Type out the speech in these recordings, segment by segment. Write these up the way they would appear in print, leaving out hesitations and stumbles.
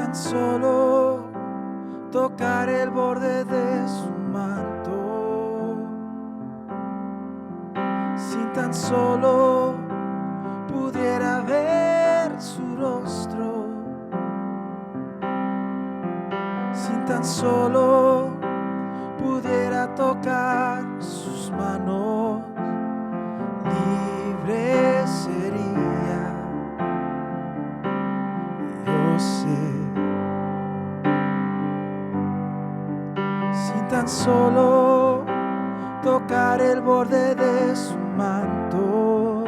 tan solo tocar el borde de su manto, si tan solo pudiera ver su rostro, si tan solo pudiera tocar sus manos, libre sería. Yo sé, si tan solo tocar el borde de su manto,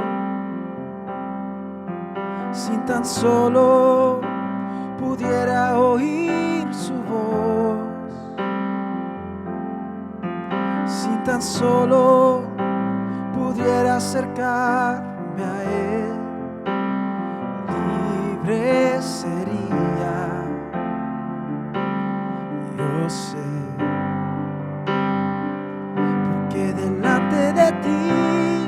si tan solo pudiera oír su voz, si tan solo pudiera acercarme a él, libre sería. Yo sé, porque delante de ti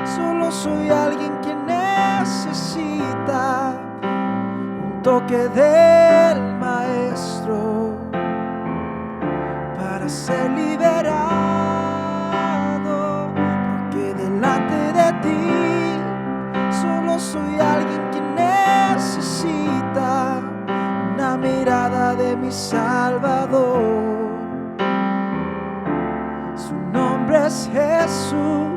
solo soy alguien que necesita un toque del Maestro para ser liberado. Porque delante de ti solo soy alguien que necesita una mirada de mi Salvador. Su nombre es Jesús.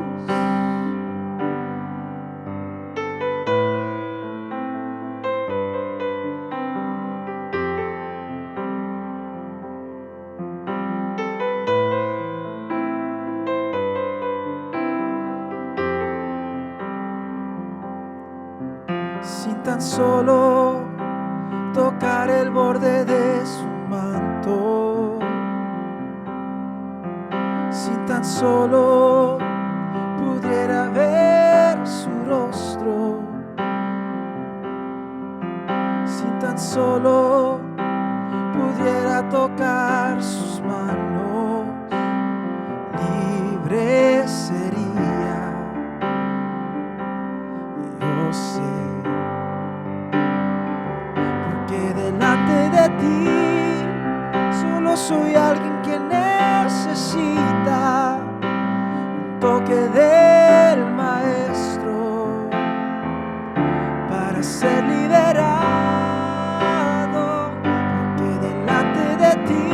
Sin tan solo tocar el borde de su manto, si tan solo pudiera ver su rostro, si tan solo pudiera tocar sus manos, libre sería. Yo sé, porque delante de ti solo soy alguien que necesita un toque del Maestro para ser liberado. Porque delante de ti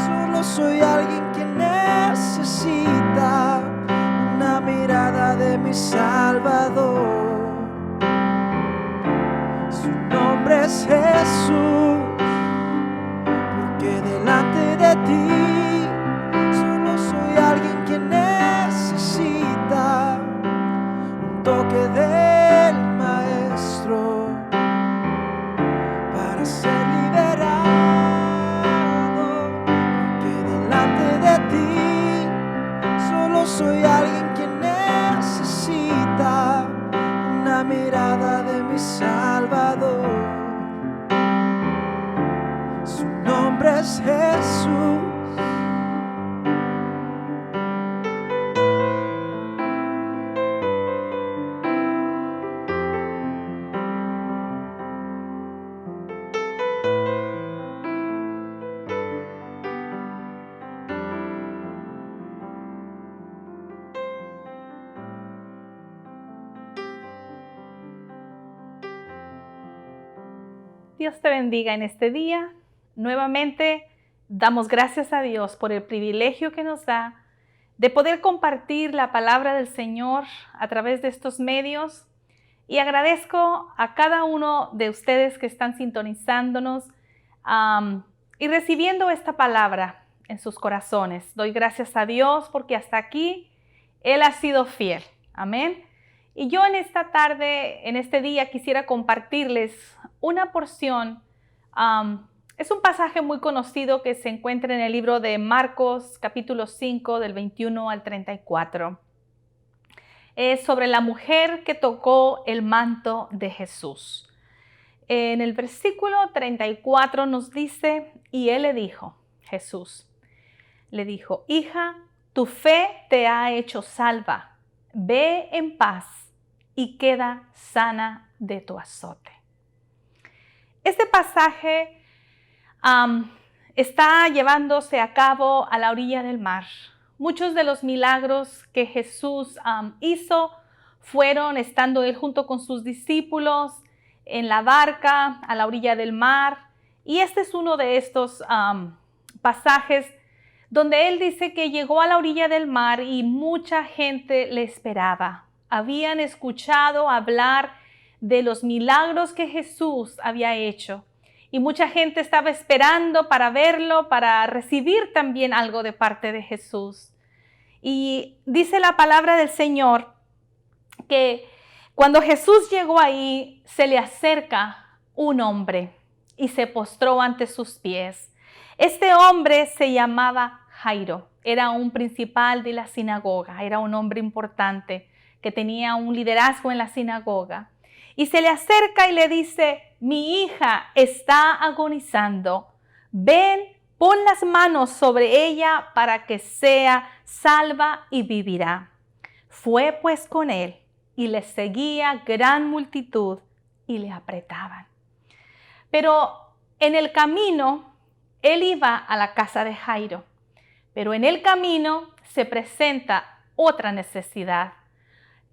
solo soy alguien que necesita una mirada de mi Salvador. Su nombre es Jesús. Porque delante de ti solo soy alguien que necesita un toque del Maestro para ser liberado. Porque delante de ti solo soy alguien que necesita una mirada de mi Salvador. Su nombre es Jesús. Dios te bendiga en este día. Nuevamente damos gracias a Dios por el privilegio que nos da de poder compartir la palabra del Señor a través de estos medios. Y agradezco a cada uno de ustedes que están sintonizándonos y recibiendo esta palabra en sus corazones. Doy gracias a Dios porque hasta aquí Él ha sido fiel. Amén. Y yo en esta tarde, en este día, quisiera compartirles una porción. Es un pasaje muy conocido que se encuentra en el libro de Marcos, capítulo 5, del 21 al 34. Es sobre la mujer que tocó el manto de Jesús. En el versículo 34 nos dice, y él le dijo, Jesús, le dijo, hija, tu fe te ha hecho salva. Ve en paz y queda sana de tu azote. Este pasaje está llevándose a cabo a la orilla del mar. Muchos de los milagros que Jesús hizo fueron estando él junto con sus discípulos en la barca a la orilla del mar. Y este es uno de estos pasajes donde él dice que llegó a la orilla del mar y mucha gente le esperaba. Habían escuchado hablar de los milagros que Jesús había hecho. Y mucha gente estaba esperando para verlo, para recibir también algo de parte de Jesús. Y dice la palabra del Señor que cuando Jesús llegó ahí, se le acerca un hombre y se postró ante sus pies. Este hombre se llamaba Jairo. Era un principal de la sinagoga. Era un hombre importante que tenía un liderazgo en la sinagoga. Y se le acerca y le dice: mi hija está agonizando. Ven, pon las manos sobre ella para que sea salva y vivirá. Fue pues con él y le seguía gran multitud y le apretaban. Pero en el camino, él iba a la casa de Jairo. Pero en el camino se presenta otra necesidad,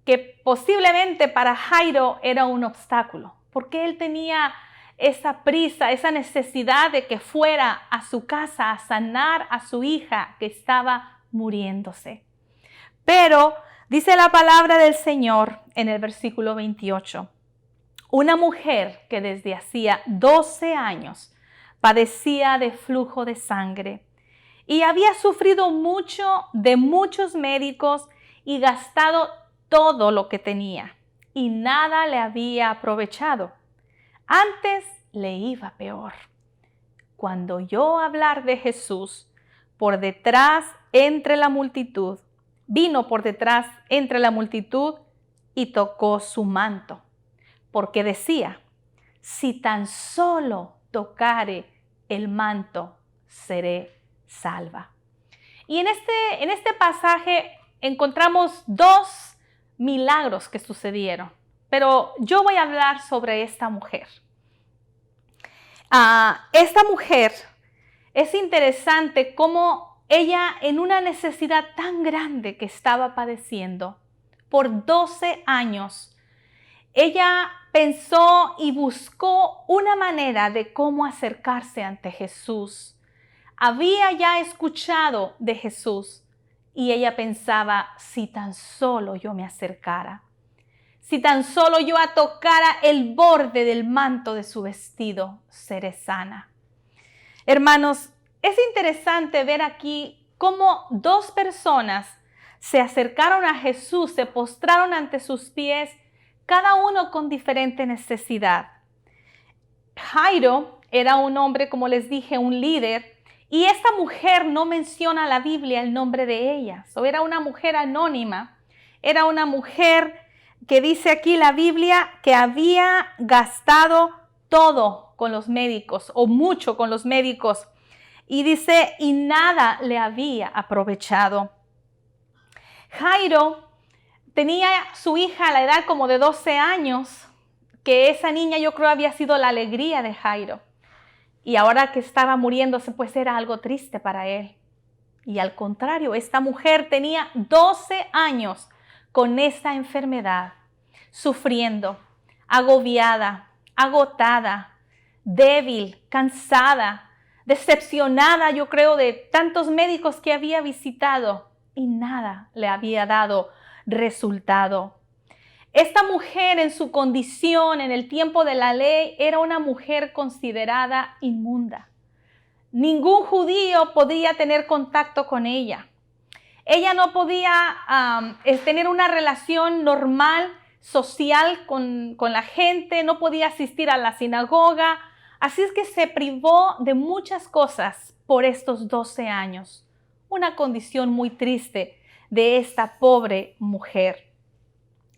que posiblemente para Jairo era un obstáculo, porque él tenía esa prisa, esa necesidad de que fuera a su casa a sanar a su hija que estaba muriéndose. Pero dice la palabra del Señor en el versículo 28, una mujer que desde hacía 12 años padecía de flujo de sangre y había sufrido mucho de muchos médicos y gastado todo lo que tenía y nada le había aprovechado. Antes le iba peor. Cuando oyó hablar de Jesús, vino por detrás entre la multitud y tocó su manto, porque decía: si tan solo tocare el manto, seré salva. Y en este pasaje encontramos dos milagros que sucedieron, pero yo voy a hablar sobre esta mujer. Esta mujer es interesante cómo ella, en una necesidad tan grande que estaba padeciendo por 12 años, ella pensó y buscó una manera de cómo acercarse ante Jesús. Había ya escuchado de Jesús y ella pensaba: si tan solo yo me acercara, si tan solo yo tocara el borde del manto de su vestido, seré sana. Hermanos, es interesante ver aquí cómo dos personas se acercaron a Jesús, se postraron ante sus pies, cada uno con diferente necesidad. Jairo era un hombre, como les dije, un líder, y esta mujer no menciona la Biblia el nombre de ella. Era una mujer anónima, era una mujer que dice aquí la Biblia que había gastado todo con los médicos, o mucho con los médicos, y dice, y nada le había aprovechado. Jairo tenía su hija a la edad como de 12 años, que esa niña yo creo había sido la alegría de Jairo. Y ahora que estaba muriéndose, pues era algo triste para él. Y al contrario, esta mujer tenía 12 años con esta enfermedad, sufriendo, agobiada, agotada, débil, cansada, decepcionada, yo creo, de tantos médicos que había visitado y nada le había dado resultado. Esta mujer, en su condición en el tiempo de la ley, era una mujer considerada inmunda. Ningún judío podía tener contacto con ella. Ella no podía tener una relación normal, social con la gente, no podía asistir a la sinagoga. Así es que se privó de muchas cosas por estos 12 años. Una condición muy triste de esta pobre mujer.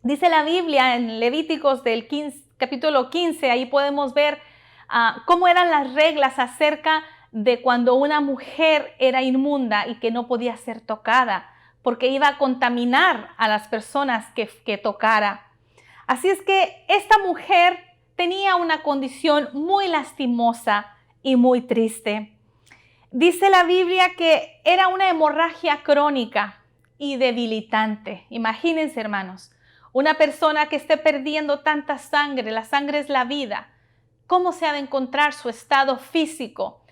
Dice la Biblia en Levíticos del capítulo 15, ahí podemos ver cómo eran las reglas acerca de cuando una mujer era inmunda y que no podía ser tocada, porque iba a contaminar a las personas que tocara. Así es que esta mujer tenía una condición muy lastimosa y muy triste. Dice la Biblia que era una hemorragia crónica y debilitante. Imagínense, hermanos, una persona que esté perdiendo tanta sangre, la sangre es la vida. ¿Cómo se ha de encontrar su estado físico,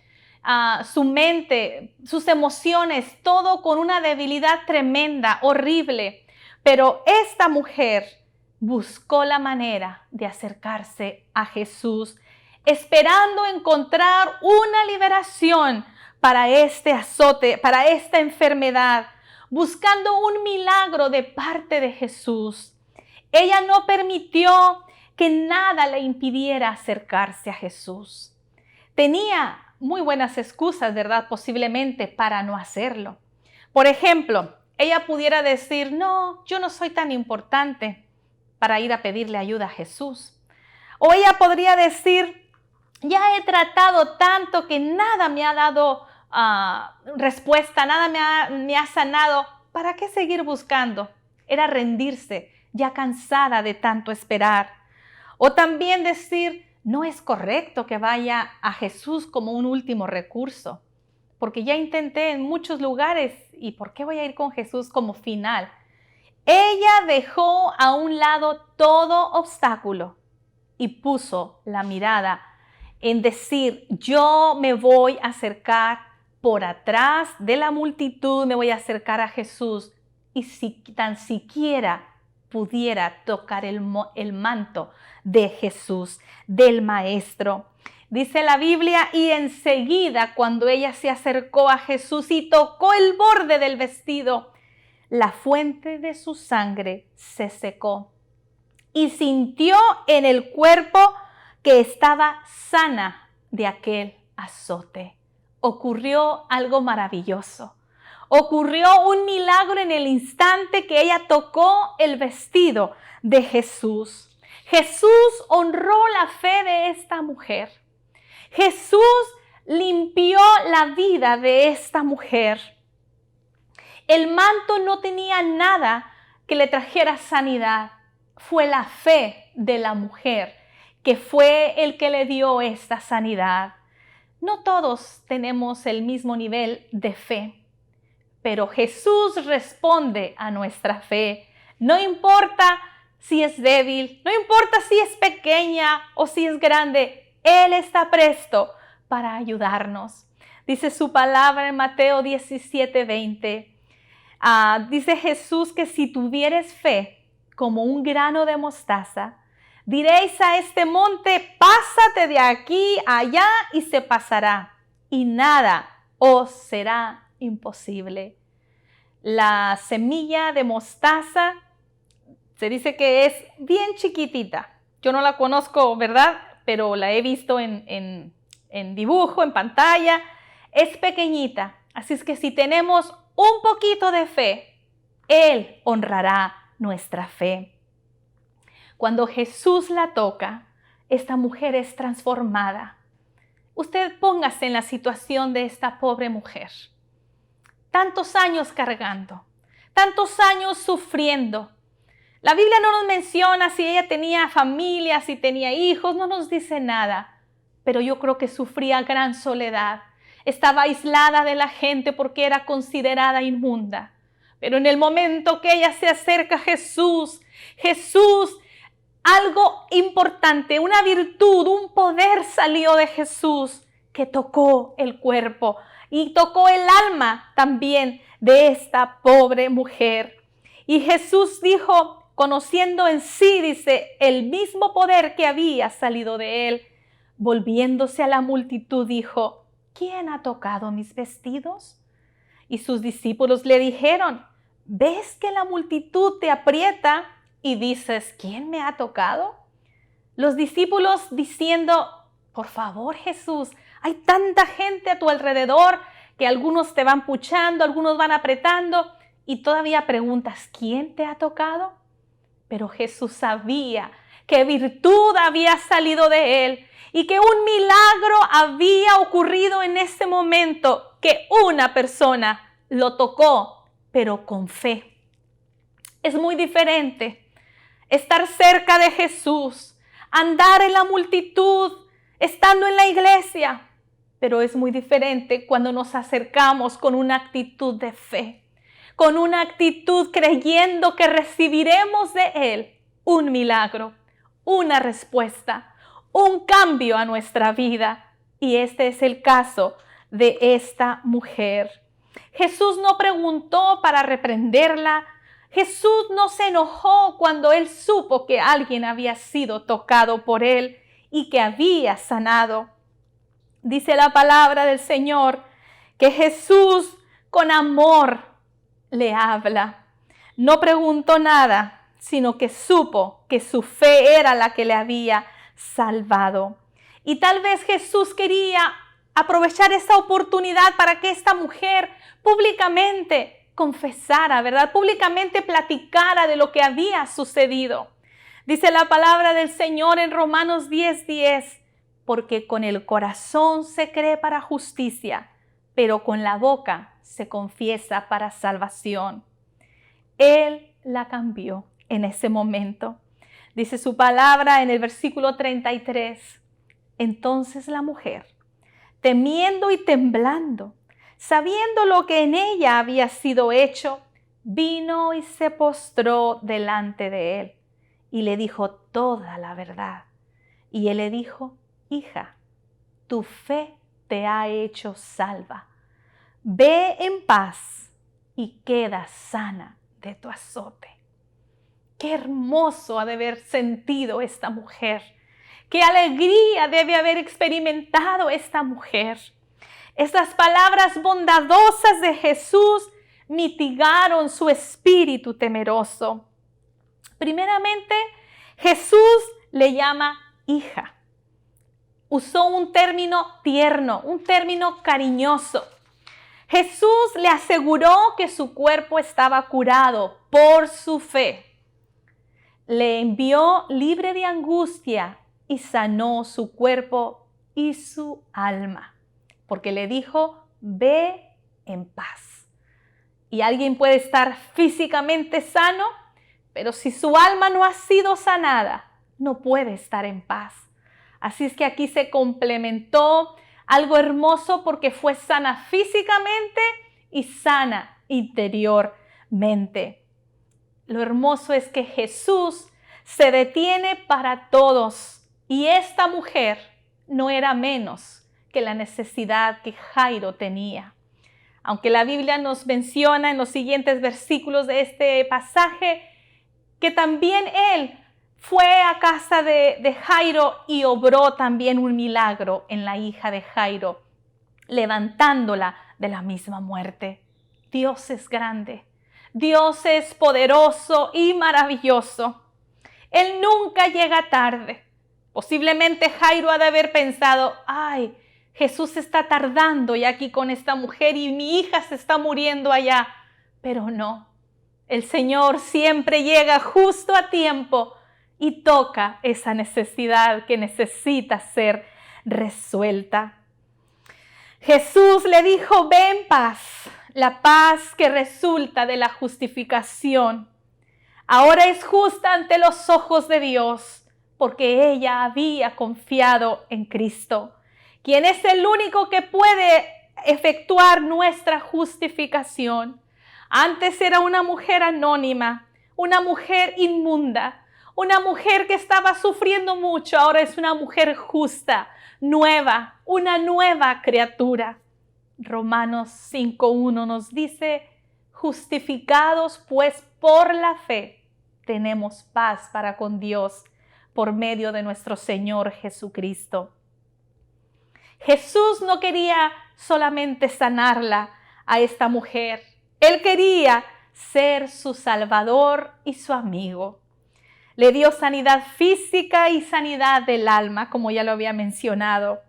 su mente, sus emociones, todo con una debilidad tremenda, horrible? Pero esta mujer buscó la manera de acercarse a Jesús, esperando encontrar una liberación para este azote, para esta enfermedad, buscando un milagro de parte de Jesús. Ella no permitió que nada le impidiera acercarse a Jesús. Tenía muy buenas excusas, ¿verdad? Posiblemente para no hacerlo. Por ejemplo, ella pudiera decir, no, yo no soy tan importante para ir a pedirle ayuda a Jesús. O ella podría decir, ya he tratado tanto que nada me ha dado respuesta, nada me ha sanado. ¿Para qué seguir buscando? Era rendirse, ya cansada de tanto esperar. O también decir, no es correcto que vaya a Jesús como un último recurso, porque ya intenté en muchos lugares y ¿por qué voy a ir con Jesús como final? Ella dejó a un lado todo obstáculo y puso la mirada en decir, yo me voy a acercar por atrás de la multitud, me voy a acercar a Jesús y si tan siquiera pudiera tocar el manto de Jesús, del Maestro. Dice la Biblia, y enseguida cuando ella se acercó a Jesús y tocó el borde del vestido, la fuente de su sangre se secó y sintió en el cuerpo que estaba sana de aquel azote. Ocurrió algo maravilloso. Ocurrió un milagro en el instante que ella tocó el vestido de Jesús. Jesús honró la fe de esta mujer. Jesús limpió la vida de esta mujer. El manto no tenía nada que le trajera sanidad. Fue la fe de la mujer que fue el que le dio esta sanidad. No todos tenemos el mismo nivel de fe, pero Jesús responde a nuestra fe. No importa si es débil, no importa si es pequeña o si es grande, Él está presto para ayudarnos. Dice su palabra en Mateo 17:20. Dice Jesús que si tuvieres fe como un grano de mostaza, diréis a este monte, pásate de aquí a allá y se pasará, y nada os será imposible. La semilla de mostaza se dice que es bien chiquitita. Yo no la conozco, ¿verdad? Pero la he visto en dibujo, en pantalla. Es pequeñita. Así es que si tenemos un poquito de fe, Él honrará nuestra fe. Cuando Jesús la toca, esta mujer es transformada. Usted póngase en la situación de esta pobre mujer. Tantos años cargando, tantos años sufriendo. La Biblia no nos menciona si ella tenía familia, si tenía hijos, no nos dice nada. Pero yo creo que sufría gran soledad. Estaba aislada de la gente porque era considerada inmunda. Pero en el momento que ella se acerca a Jesús, algo importante, una virtud, un poder salió de Jesús que tocó el cuerpo y tocó el alma también de esta pobre mujer. Y Jesús dijo, conociendo en sí, dice, el mismo poder que había salido de él, volviéndose a la multitud, dijo, ¿quién ha tocado mis vestidos? Y sus discípulos le dijeron, ¿ves que la multitud te aprieta y dices, ¿quién me ha tocado? Los discípulos diciendo, por favor, Jesús, hay tanta gente a tu alrededor que algunos te van puchando, algunos van apretando y todavía preguntas, ¿quién te ha tocado? Pero Jesús sabía que virtud había salido de él y que un milagro había ocurrido en ese momento, que una persona lo tocó, pero con fe. Es muy diferente estar cerca de Jesús, andar en la multitud, estando en la iglesia. Pero es muy diferente cuando nos acercamos con una actitud de fe, con una actitud creyendo que recibiremos de Él un milagro, una respuesta, un cambio a nuestra vida. Y este es el caso de esta mujer. Jesús no preguntó para reprenderla. Jesús no se enojó cuando Él supo que alguien había sido tocado por Él y que había sanado. Dice la palabra del Señor que Jesús con amor le habla. No preguntó nada, sino que supo que su fe era la que le había salvado. Y tal vez Jesús quería aprovechar esta oportunidad para que esta mujer públicamente confesara, ¿verdad? Públicamente platicara de lo que había sucedido. Dice la palabra del Señor en Romanos 10:10, porque con el corazón se cree para justicia, pero con la boca se confiesa para salvación. Él la cambió en ese momento. Dice su palabra en el versículo 33. Entonces la mujer, temiendo y temblando, sabiendo lo que en ella había sido hecho, vino y se postró delante de él y le dijo toda la verdad. Y él le dijo: hija, tu fe te ha hecho salva. Ve en paz y queda sana de tu azote. Qué hermoso ha de haber sentido esta mujer. Qué alegría debe haber experimentado esta mujer. Estas palabras bondadosas de Jesús mitigaron su espíritu temeroso. Primeramente, Jesús le llama hija. Usó un término tierno, un término cariñoso. Jesús le aseguró que su cuerpo estaba curado por su fe. Le envió libre de angustia y sanó su cuerpo y su alma, porque le dijo: ve en paz. Y alguien puede estar físicamente sano, pero si su alma no ha sido sanada, no puede estar en paz. Así es que aquí se complementó algo hermoso, porque fue sana físicamente y sana interiormente. Lo hermoso es que Jesús se detiene para todos, y esta mujer no era menos que la necesidad que Jairo tenía. Aunque la Biblia nos menciona en los siguientes versículos de este pasaje que también él fue a casa de Jairo y obró también un milagro en la hija de Jairo, levantándola de la misma muerte. Dios es grande, Dios es poderoso y maravilloso. Él nunca llega tarde. Posiblemente Jairo ha de haber pensado: ay, Jesús está tardando ya aquí con esta mujer y mi hija se está muriendo allá. Pero no, el Señor siempre llega justo a tiempo y toca esa necesidad que necesita ser resuelta. Jesús le dijo: ve en paz, la paz que resulta de la justificación. Ahora es justa ante los ojos de Dios, porque ella había confiado en Cristo, quien es el único que puede efectuar nuestra justificación. Antes era una mujer anónima, una mujer inmunda, una mujer que estaba sufriendo mucho. Ahora es una mujer justa, nueva, una nueva criatura. Romanos 5:1 nos dice: justificados pues por la fe, tenemos paz para con Dios por medio de nuestro Señor Jesucristo. Jesús no quería solamente sanarla a esta mujer. Él quería ser su Salvador y su amigo. Le dio sanidad física y sanidad del alma, como ya lo había mencionado.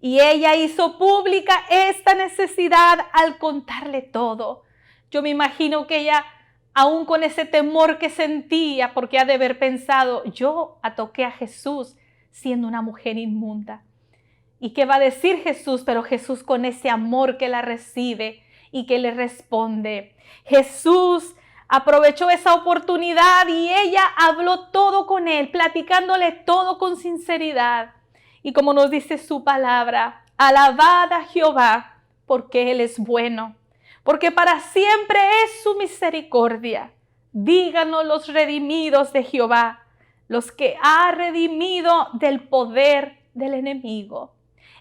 Y ella hizo pública esta necesidad al contarle todo. Yo me imagino que ella, aún con ese temor que sentía, porque ha de haber pensado: yo toqué a Jesús siendo una mujer inmunda. ¿Y qué va a decir Jesús? Pero Jesús, con ese amor que la recibe y que le responde. Jesús aprovechó esa oportunidad y ella habló todo con él, platicándole todo con sinceridad. Y como nos dice su palabra, alabad a Jehová, porque Él es bueno, porque para siempre es su misericordia. Díganos los redimidos de Jehová, los que ha redimido del poder del enemigo.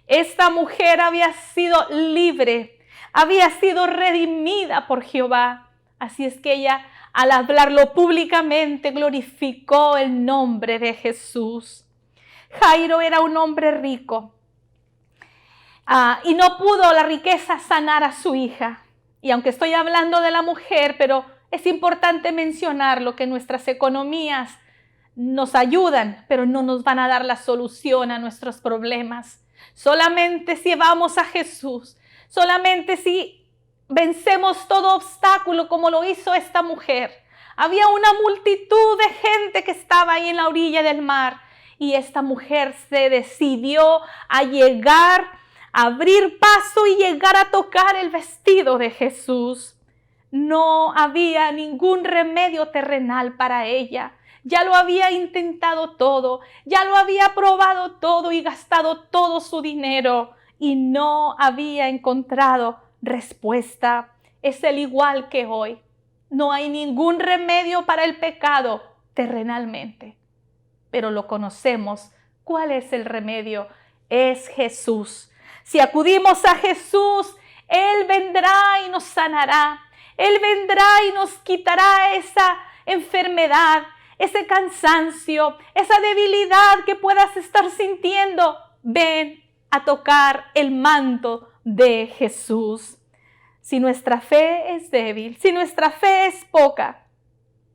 Esta mujer había sido libre, había sido redimida por Jehová. Así es que ella, al hablarlo públicamente, glorificó el nombre de Jesús. Jairo era un hombre rico y no pudo la riqueza sanar a su hija. Y aunque estoy hablando de la mujer, pero es importante mencionarlo, que nuestras economías nos ayudan, pero no nos van a dar la solución a nuestros problemas. Solamente si vamos a Jesús, solamente si vencemos todo obstáculo como lo hizo esta mujer. Había una multitud de gente que estaba ahí en la orilla del mar y esta mujer se decidió a llegar, a abrir paso y llegar a tocar el vestido de Jesús. No había ningún remedio terrenal para ella. Ya lo había intentado todo, ya lo había probado todo y gastado todo su dinero y no había encontrado respuesta. Es el igual que hoy. No hay ningún remedio para el pecado terrenalmente, pero lo conocemos. ¿Cuál es el remedio? Es Jesús. Si acudimos a Jesús, Él vendrá y nos sanará. Él vendrá y nos quitará esa enfermedad, ese cansancio, esa debilidad que puedas estar sintiendo. Ven a tocar el manto de Jesús. Si nuestra fe es débil, si nuestra fe es poca,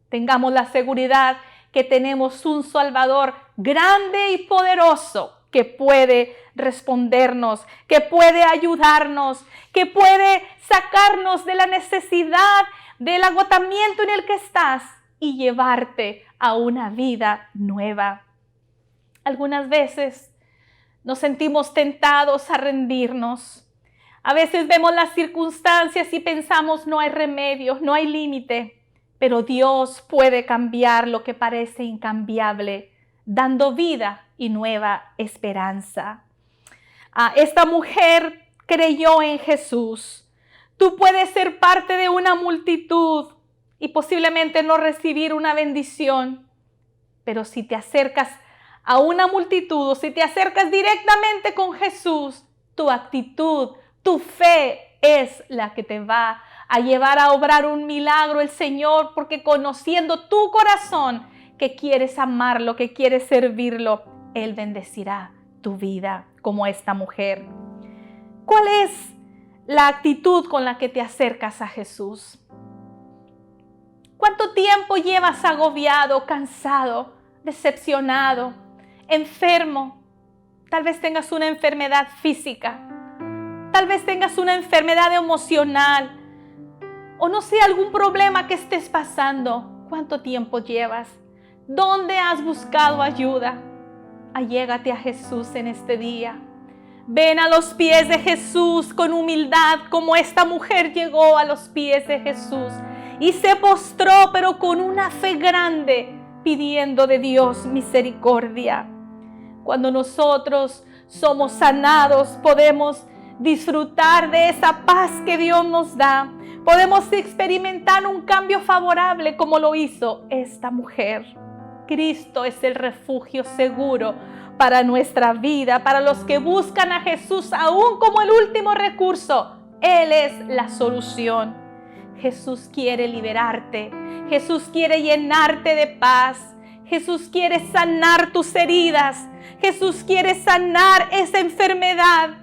tengamos la seguridad que tenemos un Salvador grande y poderoso que puede respondernos, que puede ayudarnos, que puede sacarnos de la necesidad, del agotamiento en el que estás y llevarte a una vida nueva. Algunas veces nos sentimos tentados a rendirnos. A veces vemos las circunstancias y pensamos no hay remedio, no hay límite, pero Dios puede cambiar lo que parece incambiable, dando vida y nueva esperanza. Esta mujer creyó en Jesús. Tú puedes ser parte de una multitud y posiblemente no recibir una bendición, pero si te acercas a una multitud o si te acercas directamente con Jesús, tu actitud, tu fe es la que te va a llevar a obrar un milagro el Señor, porque conociendo tu corazón que quieres amarlo, que quieres servirlo, Él bendecirá tu vida como esta mujer. ¿Cuál es la actitud con la que te acercas a Jesús? ¿Cuánto tiempo llevas agobiado, cansado, decepcionado, enfermo? Tal vez tengas una enfermedad física, tal vez tengas una enfermedad emocional, o no sé, algún problema que estés pasando. ¿Cuánto tiempo llevas? ¿Dónde has buscado ayuda? Allégate a Jesús en este día. Ven a los pies de Jesús con humildad, como esta mujer llegó a los pies de Jesús y se postró, pero con una fe grande, pidiendo de Dios misericordia. Cuando nosotros somos sanados, podemos disfrutar de esa paz que Dios nos da. Podemos experimentar un cambio favorable como lo hizo esta mujer. Cristo es el refugio seguro para nuestra vida, para los que buscan a Jesús aún como el último recurso. Él es la solución. Jesús quiere liberarte. Jesús quiere llenarte de paz. Jesús quiere sanar tus heridas. Jesús quiere sanar esa enfermedad.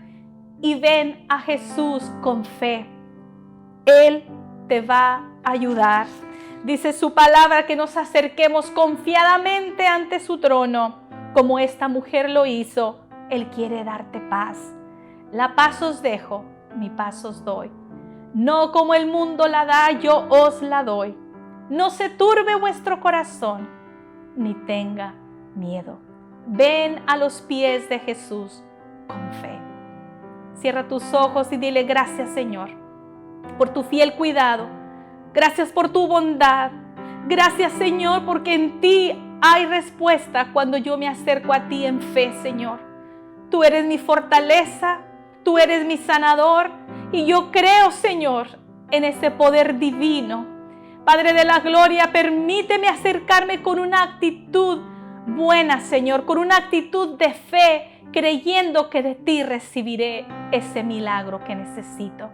Y ven a Jesús con fe. Él te va a ayudar. Dice su palabra que nos acerquemos confiadamente ante su trono, como esta mujer lo hizo. Él quiere darte paz. La paz os dejo, mi paz os doy. No como el mundo la da, yo os la doy. No se turbe vuestro corazón, ni tenga miedo. Ven a los pies de Jesús con fe. Cierra tus ojos y dile gracias, Señor, por tu fiel cuidado. Gracias por tu bondad. Gracias, Señor, porque en ti hay respuesta cuando yo me acerco a ti en fe, Señor. Tú eres mi fortaleza, tú eres mi sanador y yo creo, Señor, en ese poder divino. Padre de la gloria, permíteme acercarme con una actitud buena, Señor, con una actitud de fe, creyendo que de ti recibiré ese milagro que necesito.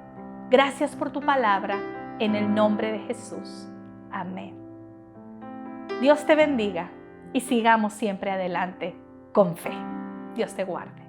Gracias por tu palabra, en el nombre de Jesús. Amén. Dios te bendiga y sigamos siempre adelante con fe. Dios te guarde.